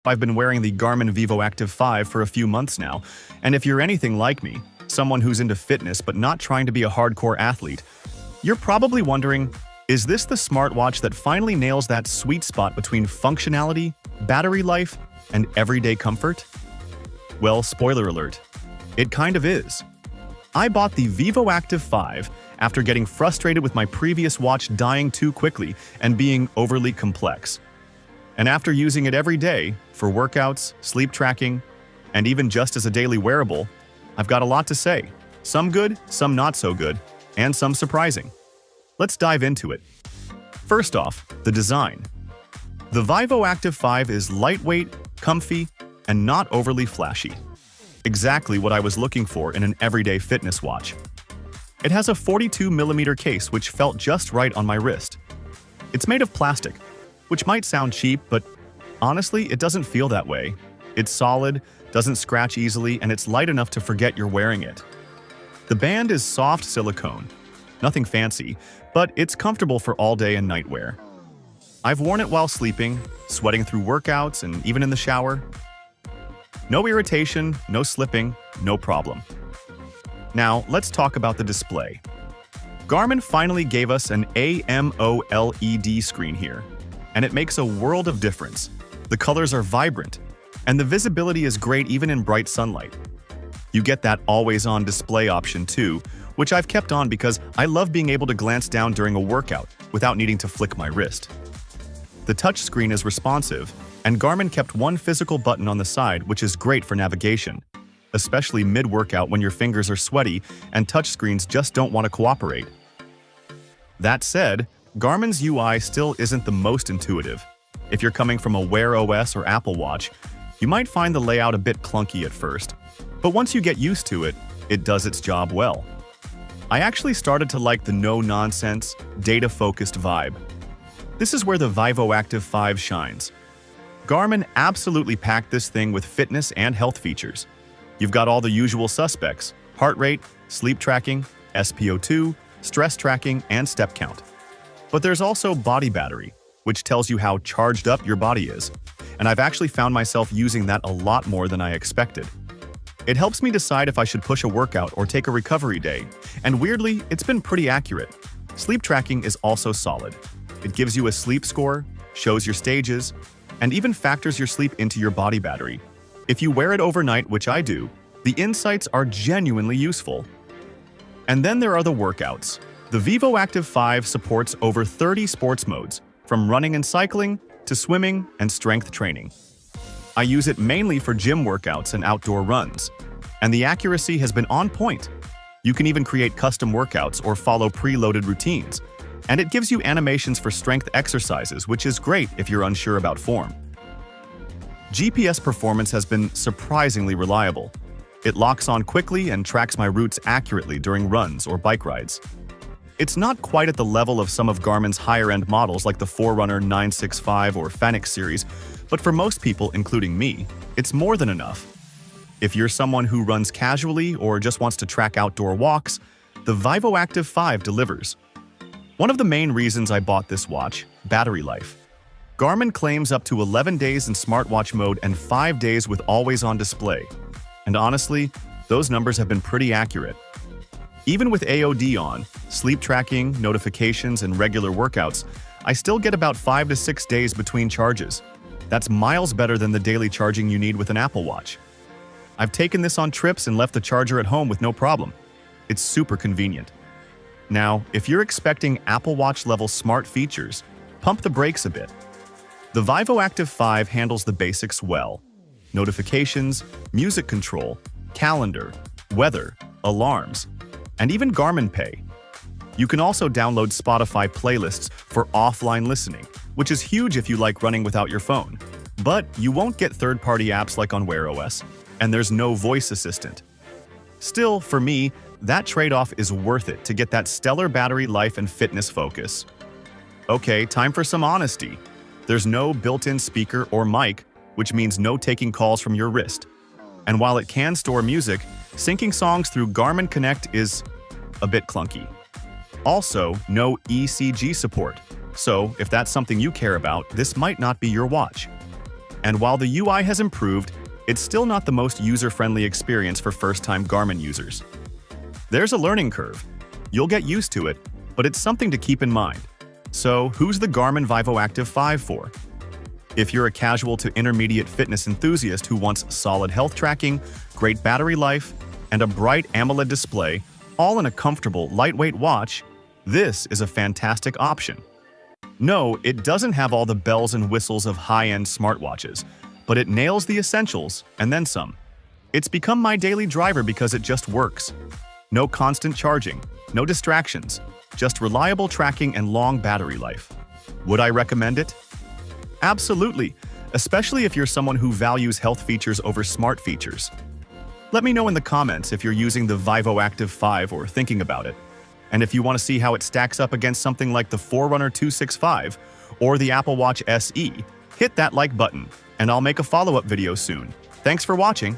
I've been wearing the Garmin Vivoactive 5 for a few months now, and if you're anything like me, someone who's into fitness but not trying to be a hardcore athlete, you're probably wondering, is this the smartwatch that finally nails that sweet spot between functionality, battery life, and everyday comfort? Well, spoiler alert, it kind of is. I bought the Vivoactive 5 after getting frustrated with my previous watch dying too quickly and being overly complex. And after using it every day for workouts, sleep tracking, and even just as a daily wearable, I've got a lot to say. Some good, some not so good, and some surprising. Let's dive into it. First off, the design. The Vivoactive 5 is lightweight, comfy, and not overly flashy. Exactly what I was looking for in an everyday fitness watch. It has a 42mm case which felt just right on my wrist. It's made of plastic, which might sound cheap, but honestly, it doesn't feel that way. It's solid, doesn't scratch easily, and it's light enough to forget you're wearing it. The band is soft silicone, nothing fancy, but it's comfortable for all day and night wear. I've worn it while sleeping, sweating through workouts, and even in the shower. No irritation, no slipping, no problem. Now, let's talk about the display. Garmin finally gave us an AMOLED screen here, and it makes a world of difference. The colors are vibrant, and the visibility is great even in bright sunlight. You get that always-on display option too, which I've kept on because I love being able to glance down during a workout without needing to flick my wrist. The touchscreen is responsive, and Garmin kept one physical button on the side, which is great for navigation, especially mid-workout when your fingers are sweaty and touchscreens just don't want to cooperate. That said, Garmin's UI still isn't the most intuitive. If you're coming from a Wear OS or Apple Watch, you might find the layout a bit clunky at first, but once you get used to it, it does its job well. I actually started to like the no-nonsense, data-focused vibe. This is where the Vivoactive 5 shines. Garmin absolutely packed this thing with fitness and health features. You've got all the usual suspects: heart rate, sleep tracking, SpO2, stress tracking, and step count. But there's also body battery, which tells you how charged up your body is, and I've actually found myself using that a lot more than I expected. It helps me decide if I should push a workout or take a recovery day, and weirdly, it's been pretty accurate. Sleep tracking is also solid. It gives you a sleep score, shows your stages, and even factors your sleep into your body battery. If you wear it overnight, which I do, the insights are genuinely useful. And then there are the workouts. The Vivoactive 5 supports over 30 sports modes, from running and cycling to swimming and strength training. I use it mainly for gym workouts and outdoor runs, and the accuracy has been on point. You can even create custom workouts or follow preloaded routines, and it gives you animations for strength exercises, which is great if you're unsure about form. GPS performance has been surprisingly reliable. It locks on quickly and tracks my routes accurately during runs or bike rides. It's not quite at the level of some of Garmin's higher-end models like the Forerunner 965 or Fenix series, but for most people, including me, it's more than enough. If you're someone who runs casually or just wants to track outdoor walks, the Vivoactive 5 delivers. One of the main reasons I bought this watch, battery life. Garmin claims up to 11 days in smartwatch mode and 5 days with always-on display. And honestly, those numbers have been pretty accurate. Even with AOD on, sleep tracking, notifications, and regular workouts, I still get about 5 to 6 days between charges. That's miles better than the daily charging you need with an Apple Watch. I've taken this on trips and left the charger at home with no problem. It's super convenient. Now, if you're expecting Apple Watch-level smart features, pump the brakes a bit. The Vivoactive 5 handles the basics well. Notifications, music control, calendar, weather, alarms, and even Garmin Pay. You can also download Spotify playlists for offline listening, which is huge if you like running without your phone. But you won't get third-party apps like on Wear OS, and there's no voice assistant. Still, for me, that trade-off is worth it to get that stellar battery life and fitness focus. Okay, time for some honesty. There's no built-in speaker or mic, which means no taking calls from your wrist. And while it can store music, syncing songs through Garmin Connect is a bit clunky. Also, no ECG support. So, if that's something you care about, this might not be your watch. And while the UI has improved, it's still not the most user-friendly experience for first-time Garmin users. There's a learning curve. You'll get used to it, but it's something to keep in mind. So, who's the Garmin Vivoactive 5 for? If you're a casual to intermediate fitness enthusiast who wants solid health tracking, great battery life, and a bright AMOLED display, all in a comfortable, lightweight watch, this is a fantastic option. No, it doesn't have all the bells and whistles of high-end smartwatches, but it nails the essentials and then some. It's become my daily driver because it just works. No constant charging, no distractions, just reliable tracking and long battery life. Would I recommend it? Absolutely, especially if you're someone who values health features over smart features. Let me know in the comments if you're using the Vivoactive 5 or thinking about it. And if you want to see how it stacks up against something like the Forerunner 265 or the Apple Watch SE, hit that like button, and I'll make a follow-up video soon. Thanks for watching.